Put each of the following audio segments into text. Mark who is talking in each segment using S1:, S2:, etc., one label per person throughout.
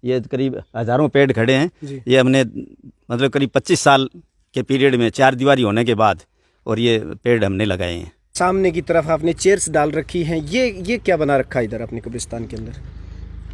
S1: ये करीब हज़ारों पेड़ खड़े हैं। ये हमने मतलब करीब 25 साल के पीरियड में 4 दीवारी होने के बाद और ये पेड़ हमने लगाए हैं।
S2: सामने की तरफ आपने चेयर्स डाल रखी हैं, ये क्या बना रखा है इधर अपने कब्रिस्तान के अंदर?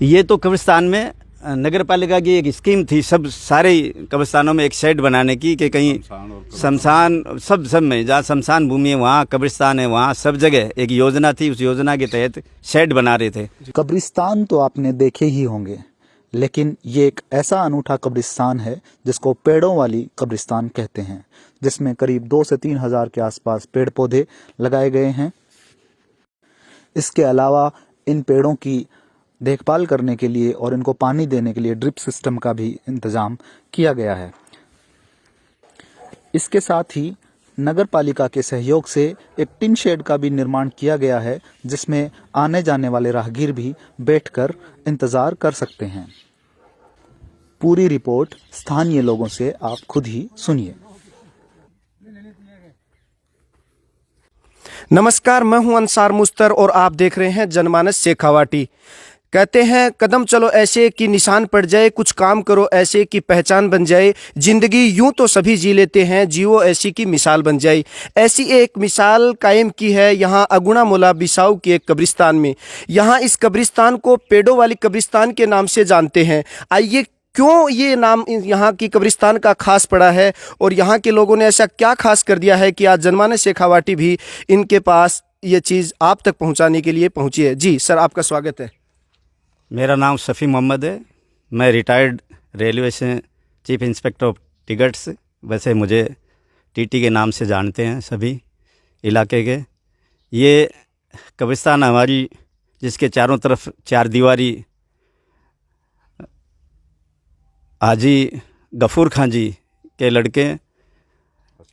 S1: ये तो कब्रिस्तान में नगर पालिका की एक स्कीम थी, सब सारे कब्रिस्तानों में एक शेड बनाने की कि कहीं शमशान सब में जहाँ शमशान भूमि है वहाँ कब्रिस्तान है, वहाँ सब जगह एक योजना थी। उस योजना के तहत शेड बना रहे थे।
S3: कब्रिस्तान तो आपने देखे ही होंगे, लेकिन ये एक ऐसा अनूठा कब्रिस्तान है जिसको पेड़ों वाली कब्रिस्तान कहते हैं, जिसमें करीब 2 से 3 हज़ार के आसपास पेड़ पौधे लगाए गए हैं। इसके अलावा इन पेड़ों की देखभाल करने के लिए और इनको पानी देने के लिए ड्रिप सिस्टम का भी इंतज़ाम किया गया है। इसके साथ ही नगर पालिका के सहयोग से एक टिन शेड का भी निर्माण किया गया है, जिसमें आने जाने वाले राहगीर भी बैठकर इंतज़ार कर सकते हैं। पूरी रिपोर्ट स्थानीय लोगों से आप खुद ही सुनिए।
S2: नमस्कार, मैं हूं अंसार मुस्तर और आप देख रहे हैं जनमानस शेखावाटी। कहते हैं कदम चलो ऐसे कि निशान पड़ जाए, कुछ काम करो ऐसे कि पहचान बन जाए। जिंदगी यूं तो सभी जी लेते हैं, जियो ऐसी की मिसाल बन जाए। ऐसी एक मिसाल कायम की है यहाँ अगुणा मोला बिसाऊ की एक कब्रिस्तान में। यहाँ इस कब्रिस्तान को पेड़ों वाली कब्रिस्तान के नाम से जानते हैं। आइए, क्यों ये नाम यहाँ की कब्रिस्तान का खास पड़ा है और यहाँ के लोगों ने ऐसा क्या खास कर दिया है कि आज जनमानस शेखावाटी भी इनके पास ये चीज़ आप तक पहुँचाने के लिए पहुँची है। जी सर, आपका स्वागत है।
S1: मेरा नाम शफी मोहम्मद है। मैं रिटायर्ड रेलवे से चीफ इंस्पेक्टर ऑफ टिकट्स, वैसे मुझे टीटी के नाम से जानते हैं सभी इलाके के। ये कब्रिस्तान हमारी जिसके चारों तरफ 4 दीवारी हाजी गफूर खां जी के लड़के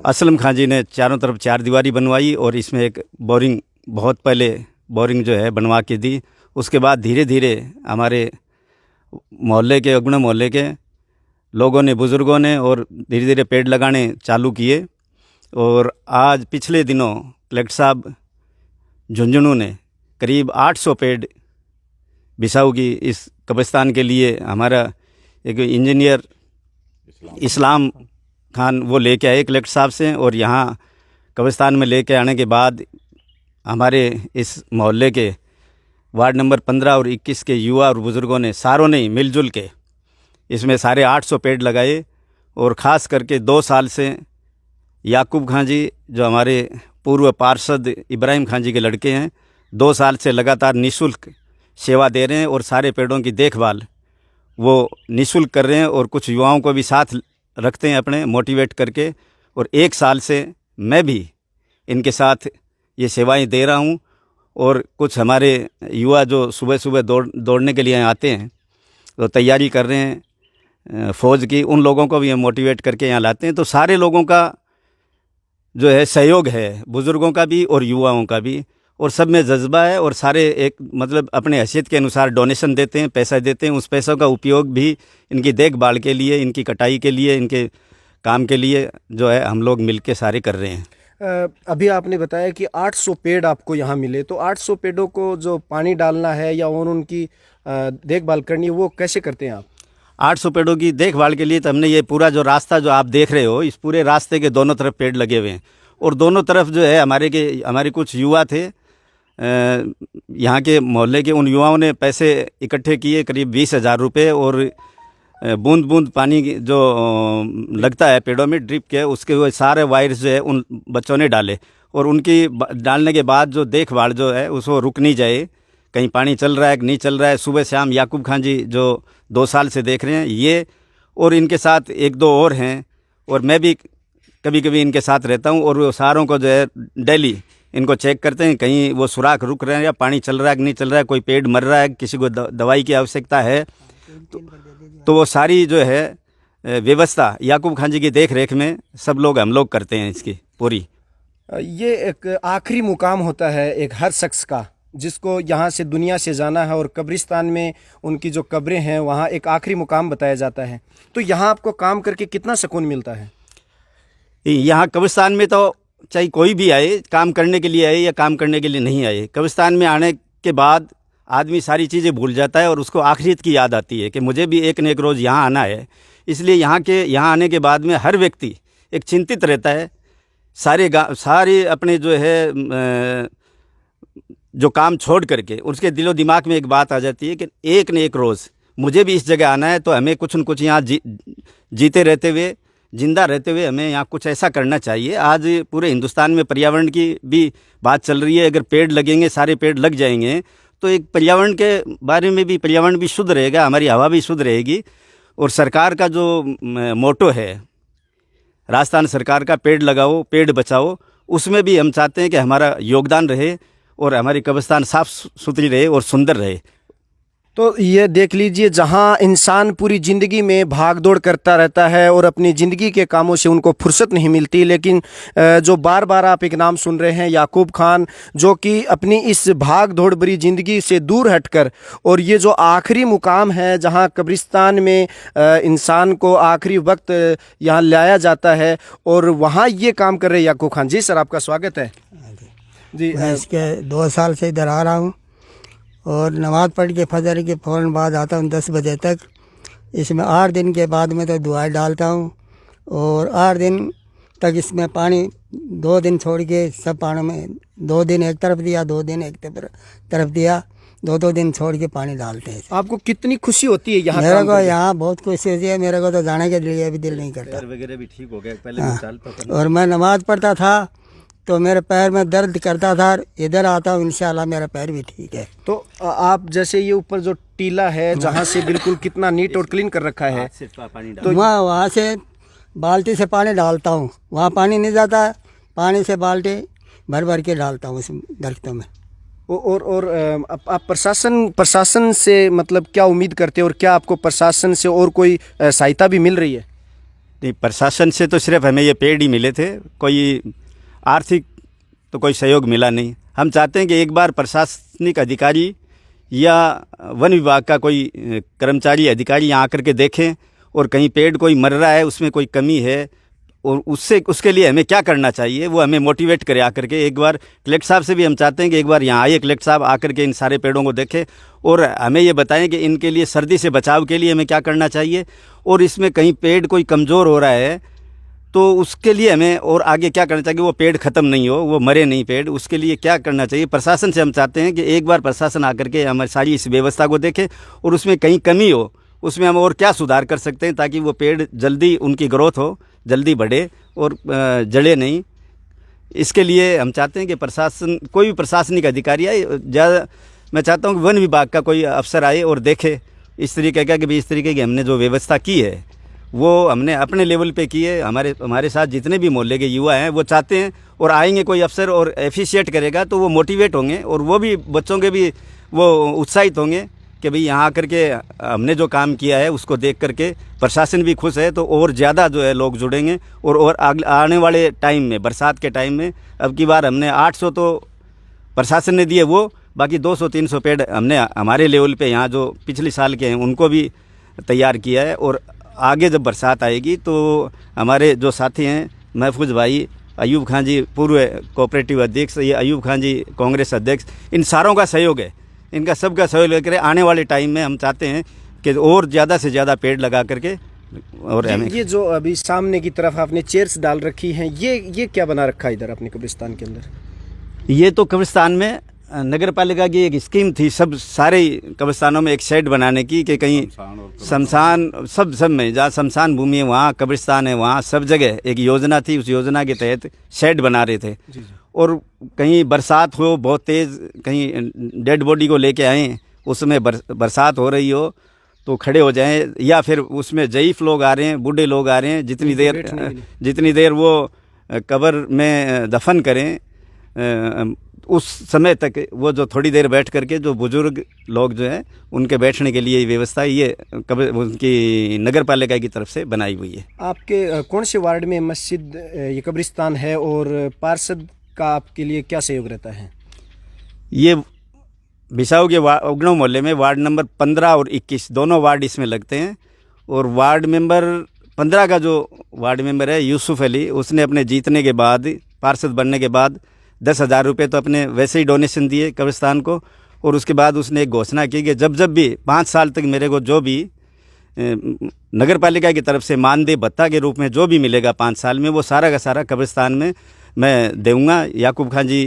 S1: असलम खां जी ने चारों तरफ 4 दीवारी बनवाई और इसमें एक बोरिंग बहुत पहले बोरिंग जो है बनवा के दी। उसके बाद धीरे धीरे हमारे मोहल्ले के अगुणा मोहल्ले के लोगों ने, बुज़ुर्गों ने और धीरे धीरे पेड़ लगाने चालू किए। और आज पिछले दिनों कलेक्टर साहब झुंझुनू ने करीब 800 पेड़ बिसाऊ की इस कब्रिस्तान के लिए, हमारा एक इंजीनियर इस्लाम खान वो लेके आए कलेक्टर साहब से। और यहाँ कब्रिस्तान में लेके आने के बाद हमारे इस मोहल्ले के वार्ड नंबर 15 और 21 के युवा और बुज़ुर्गों ने सारों ने मिलजुल के इसमें सारे 800 पेड़ लगाए। और ख़ास करके 2 साल से याकूब खां जी जो हमारे पूर्व पार्षद इब्राहिम खां जी के लड़के हैं, 2 साल से लगातार निःशुल्क सेवा दे रहे हैं और सारे पेड़ों की देखभाल वो निःशुल्क कर रहे हैं। और कुछ युवाओं को भी साथ रखते हैं अपने मोटिवेट करके। और 1 साल से मैं भी इनके साथ ये सेवाएं दे रहा हूं। और कुछ हमारे युवा जो सुबह सुबह दौड़ने के लिए आते हैं, तो तैयारी कर रहे हैं फ़ौज की, उन लोगों को भी हम मोटिवेट करके यहाँ लाते हैं। तो सारे लोगों का जो है सहयोग है, बुज़ुर्गों का भी और युवाओं का भी, और सब में जज्बा है। और सारे एक मतलब अपने हैसियत के अनुसार डोनेशन देते हैं, पैसा देते हैं। उस पैसों का उपयोग भी इनकी देखभाल के लिए, इनकी कटाई के लिए, इनके काम के लिए जो है हम लोग मिल के सारे कर रहे हैं।
S2: अभी आपने बताया कि 800 पेड़ आपको यहाँ मिले, तो 800 पेड़ों को जो पानी डालना है या और उनकी देखभाल करनी है, वो कैसे करते हैं आप?
S1: 800 पेड़ों की देखभाल के लिए तो हमने ये पूरा जो रास्ता जो आप देख रहे हो, इस पूरे रास्ते के दोनों तरफ पेड़ लगे हुए हैं। और दोनों तरफ जो है हमारे कुछ युवा थे, यहाँ के मोहल्ले के, उन युवाओं ने पैसे इकट्ठे किए करीब 20,000 रुपये। और बूंद बूंद पानी जो लगता है पेड़ों में ड्रिप के, उसके वो सारे वायर्स जो है उन बच्चों ने डाले। और उनकी डालने के बाद जो देखभाल जो है उसको रुक नहीं जाए, कहीं पानी चल रहा है कि नहीं चल रहा है, सुबह शाम याकूब खां जी जो 2 साल से देख रहे हैं ये, और इनके साथ 1-2 और हैं। और मैं भी कभी कभी इनके साथ रहता हूँ। और वो सारों को जो है डेली इनको चेक करते हैं, कहीं वो सुराख रुक रहे हैं या पानी चल रहा है कि नहीं चल रहा है, कोई पेड़ मर रहा है, किसी को दवाई की आवश्यकता है, तो वो सारी जो है व्यवस्था याकूब खां जी की देख रेख में सब लोग हम लोग करते हैं इसकी पूरी।
S2: ये एक आखिरी मुकाम होता है एक हर शख्स का, जिसको यहाँ से दुनिया से जाना है, और कब्रिस्तान में उनकी जो कब्रें हैं वहाँ एक आखिरी मुकाम बताया जाता है। तो यहाँ आपको काम करके कितना सुकून मिलता है?
S1: यहाँ कब्रिस्तान में तो चाहे कोई भी आए, काम करने के लिए आए या काम करने के लिए नहीं आए, कब्रिस्तान में आने के बाद आदमी सारी चीज़ें भूल जाता है और उसको आखिरत की याद आती है कि मुझे भी एक न एक रोज़ यहाँ आना है। इसलिए यहाँ आने के बाद में हर व्यक्ति एक चिंतित रहता है। सारे अपने जो है जो काम छोड़ करके उसके दिलो दिमाग में एक बात आ जाती है कि एक न एक रोज़ मुझे भी इस जगह आना है, तो हमें कुछ न कुछ यहाँ जीते रहते हुए, जिंदा रहते हुए हमें यहाँ कुछ ऐसा करना चाहिए। आज पूरे हिंदुस्तान में पर्यावरण की भी बात चल रही है। अगर पेड़ लगेंगे, सारे पेड़ लग जाएंगे, तो एक पर्यावरण के बारे में भी, पर्यावरण भी शुद्ध रहेगा, हमारी हवा भी शुद्ध रहेगी। और सरकार का जो मोटो है, राजस्थान सरकार का पेड़ लगाओ पेड़ बचाओ, उसमें भी हम चाहते हैं कि हमारा योगदान रहे और हमारी कब्रिस्तान साफ़ सुथरी रहे और सुंदर रहे।
S2: तो ये देख लीजिए, जहाँ इंसान पूरी ज़िंदगी में भाग दौड़ करता रहता है और अपनी ज़िंदगी के कामों से उनको फुर्सत नहीं मिलती, लेकिन जो बार बार आप एक नाम सुन रहे हैं, याकूब खान, जो कि अपनी इस भाग दौड़ भरी ज़िंदगी से दूर हटकर, और ये जो आखिरी मुकाम है जहाँ कब्रिस्तान में इंसान को आखिरी वक्त यहाँ लाया जाता है, और वहाँ ये काम कर रहे हैं याकूब खान जी। सर, आपका स्वागत है जी।
S4: मैं इसके 2 साल से इधर आ रहा हूँ और नमाज़ पढ़ के फजर के फ़ौरन बाद आता हूँ 10 बजे तक। इसमें 8 दिन के बाद में तो दुआएं डालता हूँ, और 8 दिन तक इसमें पानी 2 दिन छोड़ के सब पानी में 2 दिन एक तरफ दिया, 2 दिन एक तरफ दिया, 2-2 दिन छोड़ के पानी डालते हैं।
S2: आपको कितनी खुशी होती है यहाँ?
S4: मेरे को यहाँ बहुत खुशी होती है। मेरे को तो जाने के लिए भी दिल नहीं करता।
S1: वगैरह भी ठीक हो गया पहले।
S4: और मैं नमाज़ पढ़ता था तो मेरे पैर में दर्द करता था, इधर आता हूँ इंशाल्लाह मेरा पैर भी ठीक है।
S2: तो आप जैसे ये ऊपर जो टीला है जहाँ से बिल्कुल कितना नीट और क्लीन कर रखा है,
S4: तो वहाँ से बाल्टी से पानी डालता हूँ, वहाँ पानी नहीं जाता, पानी से बाल्टी भर भर के डालता हूँ इस दरख्तों में।
S2: और आप प्रशासन से मतलब क्या उम्मीद करते हैं, और क्या आपको प्रशासन से और कोई सहायता भी मिल रही है?
S1: नहीं, प्रशासन से तो सिर्फ हमें ये पेड़ ही मिले थे, कोई आर्थिक तो कोई सहयोग मिला नहीं। हम चाहते हैं कि एक बार प्रशासनिक अधिकारी या वन विभाग का कोई कर्मचारी अधिकारी यहाँ आकर के देखें, और कहीं पेड़ कोई मर रहा है, उसमें कोई कमी है, और उसके लिए हमें क्या करना चाहिए वो हमें मोटिवेट करे आकर के। एक बार कलेक्टर साहब से भी हम चाहते हैं कि एक बार यहाँ आइए, कलेक्टर साहब आकर के इन सारे पेड़ों को देखें और हमें ये बताएं कि इनके लिए सर्दी से बचाव के लिए हमें क्या करना चाहिए, और इसमें कहीं पेड़ कोई कमज़ोर हो रहा है तो उसके लिए हमें और आगे क्या करना चाहिए, वो पेड़ ख़त्म नहीं हो, वो मरे नहीं पेड़, उसके लिए क्या करना चाहिए। प्रशासन से हम चाहते हैं कि एक बार प्रशासन आकर के हमारी सारी इस व्यवस्था को देखे, और उसमें कहीं कमी हो उसमें हम और क्या सुधार कर सकते हैं, ताकि वो पेड़ जल्दी उनकी ग्रोथ हो, जल्दी बढ़े और जड़े नहीं। इसके लिए हम चाहते हैं कि प्रशासन, कोई भी प्रशासनिक अधिकारी आए, ज़्यादा मैं चाहता हूँ कि वन विभाग का कोई अफसर आए और देखे इस तरीके का, कि भाई इस तरीके की हमने जो व्यवस्था की है वो हमने अपने लेवल पे की है। हमारे साथ जितने भी मोहल्ले के युवा हैं वो चाहते हैं, और आएंगे कोई अफसर और एफिशिएट करेगा तो वो मोटिवेट होंगे, और वो भी बच्चों के भी वो उत्साहित होंगे कि भाई यहाँ आकर के हमने जो काम किया है उसको देख करके प्रशासन भी खुश है, तो और ज़्यादा जो है लोग जुड़ेंगे। और आने वाले टाइम में, बरसात के टाइम में, अब की बार हमने 800 तो प्रशासन ने दिए, वो बाकी 200-300 पेड़ हमने हमारे लेवल पे यहाँ जो पिछले साल के हैं उनको भी तैयार किया है। और आगे जब बरसात आएगी तो हमारे जो साथी हैं महफूज भाई, अयूब खान जी पूर्व कोऑपरेटिव अध्यक्ष, ये अयूब खान जी कांग्रेस अध्यक्ष, इन सारों का सहयोग है, इनका सबका सहयोग लेकर आने वाले टाइम में हम चाहते हैं कि और ज़्यादा से ज़्यादा पेड़ लगा करके। और
S2: ये जो अभी सामने की तरफ आपने चेयर्स डाल रखी हैं, ये क्या बना रखा है इधर अपने कब्रिस्तान के अंदर?
S1: ये तो कब्रिस्तान में नगर पालिका की एक स्कीम थी, सब सारे कब्रिस्तानों में एक शेड बनाने की, कि कहीं शमशान सब में जहाँ शमशान भूमि है वहाँ कब्रिस्तान है, वहाँ सब जगह एक योजना थी, उस योजना के तहत शेड बना रहे थे। और कहीं बरसात हो बहुत तेज़, कहीं डेड बॉडी को लेके आएँ, उसमें बरसात हो रही हो तो खड़े हो जाएं, या फिर उसमें ज़ईफ़ लोग आ रहे हैं, बूढ़े लोग आ रहे हैं, जितनी देर वो कब्र में दफन करें उस समय तक वो जो थोड़ी देर बैठ करके जो बुजुर्ग लोग जो हैं उनके बैठने के लिए व्यवस्था ये उनकी नगर पालिका की तरफ से बनाई हुई है। आपके
S2: कौन से वार्ड में मस्जिद ये कब्रिस्तान है, और पार्षद का आपके लिए क्या सहयोग रहता है?
S1: ये बिसाऊ के उगनों मोहल्ले में वार्ड नंबर 15 और 21 दोनों वार्ड इसमें लगते हैं। और वार्ड मेंबर 15 का जो वार्ड मेंबर है यूसुफ अली, उसने अपने जीतने के बाद, पार्षद बनने के बाद 10,000 रुपये तो अपने वैसे ही डोनेशन दिए कब्रिस्तान को, और उसके बाद उसने एक घोषणा की कि जब जब भी 5 साल तक मेरे को जो भी नगर पालिका की तरफ से मानदेय भत्ता के रूप में जो भी मिलेगा 5 साल में, वो सारा का सारा कब्रिस्तान में मैं दूंगा। याकूब खान जी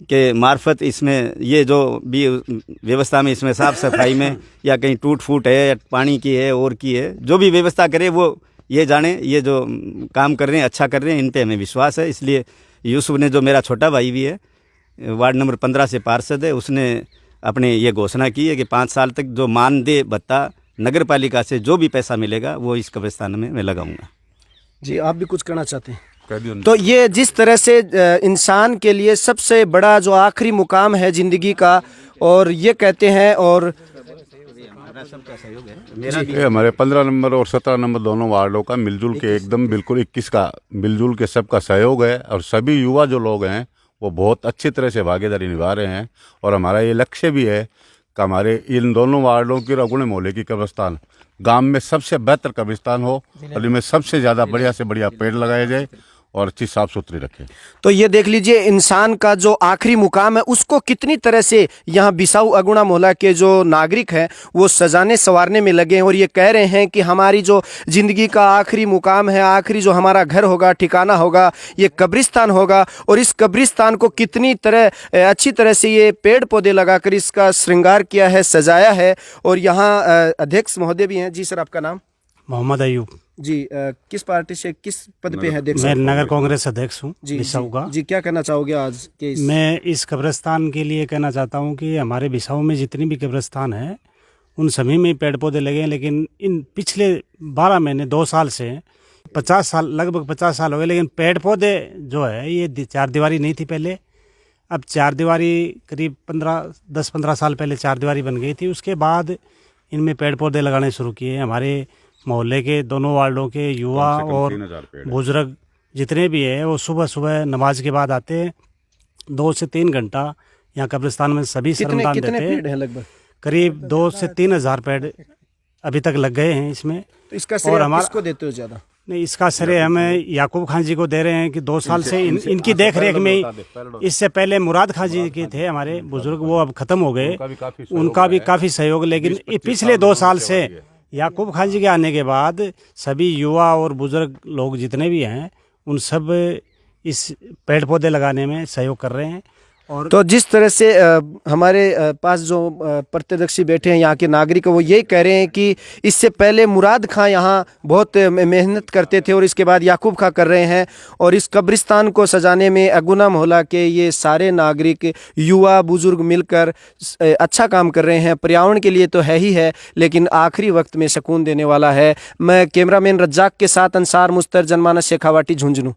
S1: के मार्फत इसमें ये जो भी व्यवस्था में, इसमें साफ़ सफाई में या कहीं टूट फूट है या पानी की है और की है, जो भी व्यवस्था करे वो ये जाने, ये जो काम कर रहे हैं अच्छा कर रहे हैं, इन पे हमें विश्वास है। इसलिए यूसुफ ने, जो मेरा छोटा भाई भी है, वार्ड नंबर 15 से पार्षद है, उसने अपने ये घोषणा की है कि 5 साल तक जो मानदेय भत्ता नगर पालिका से जो भी पैसा मिलेगा वो इस कब्रिस्तान में मैं लगाऊंगा।
S2: जी, आप भी कुछ कहना चाहते हैं? तो ये जिस तरह से इंसान के लिए सबसे बड़ा जो आखिरी मुकाम है ज़िंदगी का, और ये कहते हैं, और
S5: ये हमारे 15 नंबर और 17 नंबर दोनों वार्डों का मिलजुल के एकदम बिल्कुल 21 का मिलजुल के सबका सहयोग है, और सभी युवा जो लोग हैं वो बहुत अच्छी तरह से भागीदारी निभा रहे हैं। और हमारा ये लक्ष्य भी है कि हमारे इन दोनों वार्डों की रगुण मोहल्ले की कब्रिस्तान गांव में सबसे बेहतर कब्रिस्तान हो, और इनमें सबसे ज़्यादा बढ़िया से बढ़िया पेड़ लगाए जाए और अच्छी साफ सुथरी रखें।
S2: तो ये देख लीजिए, इंसान का जो आखिरी मुकाम है उसको कितनी तरह से यहाँ बिसाऊ अगुणा मोहल्ला के जो नागरिक हैं वो सजाने संवारने में लगे हैं, और ये कह रहे हैं कि हमारी जो ज़िंदगी का आखिरी मुकाम है, आखिरी जो हमारा घर होगा, ठिकाना होगा, ये कब्रिस्तान होगा। और इस कब्रिस्तान को कितनी तरह अच्छी तरह से ये पेड़ पौधे लगाकर इसका श्रृंगार किया है, सजाया है। और यहाँ अध्यक्ष महोदय भी हैं। जी सर, आपका नाम?
S6: मोहम्मद अयूब
S2: जी, किस पार्टी से, किस पद पे है अध्यक्ष?
S6: मैं नगर कांग्रेस अध्यक्ष हूँ बिसाऊ का।
S2: जी, क्या कहना चाहोगे आज के
S6: मैं इस कब्रिस्तान के लिए कहना चाहता हूँ कि हमारे बिसाऊ में जितनी भी कब्रिस्तान है उन सभी में पेड़ पौधे लगे हैं, लेकिन इन पिछले 12 महीने 2 साल से 50 साल, लगभग 50 साल हो गए, लेकिन पेड़ पौधे जो है ये 4 दीवारी नहीं थी पहले। अब 4 दीवारी करीब 10-15 साल पहले 4 दीवारी बन गई थी। उसके बाद इनमें पेड़ पौधे लगाने शुरू किए। हमारे मोहल्ले के दोनों वार्डों के युवा और बुजुर्ग जितने भी हैं वो सुबह सुबह नमाज के बाद आते हैं। 2 से 3 घंटा यहाँ कब्रिस्तान में सभी श्रमदान देते हैं।
S2: लगभग
S6: करीब 2 से 3 हज़ार पेड़ अभी तक लग गए हैं इसमें।
S2: तो इसका श्रेय आप किसको देते हो ज़्यादा?
S6: नहीं, इसका श्रेय हमें याकूब खान जी को दे रहे हैं कि 2 साल से इनकी देख रेख में। इससे पहले मुराद खान जी के थे हमारे बुजुर्ग, वो अब ख़त्म हो गए, उनका भी काफ़ी सहयोग। लेकिन पिछले 2 साल से याकूब खान जी के आने के बाद सभी युवा और बुजुर्ग लोग जितने भी हैं उन सब इस पेड़ पौधे लगाने में सहयोग कर रहे हैं। और
S2: तो जिस तरह से हमारे पास जो प्रत्यदर्शी बैठे हैं यहाँ के नागरिक, वो यही कह रहे हैं कि इससे पहले मुराद खां यहाँ बहुत मेहनत करते थे और इसके बाद याकूब खां कर रहे हैं। और इस कब्रिस्तान को सजाने में अगुना मोहल्ला के ये सारे नागरिक, युवा, बुजुर्ग मिलकर अच्छा काम कर रहे हैं। पर्यावरण के लिए तो है ही है, लेकिन आखिरी वक्त में सुकून देने वाला है। मैं कैमरामैन रज्जाक के साथ अंसार मुस्तर, जनमानस शेखावाटी, झुंझुनू।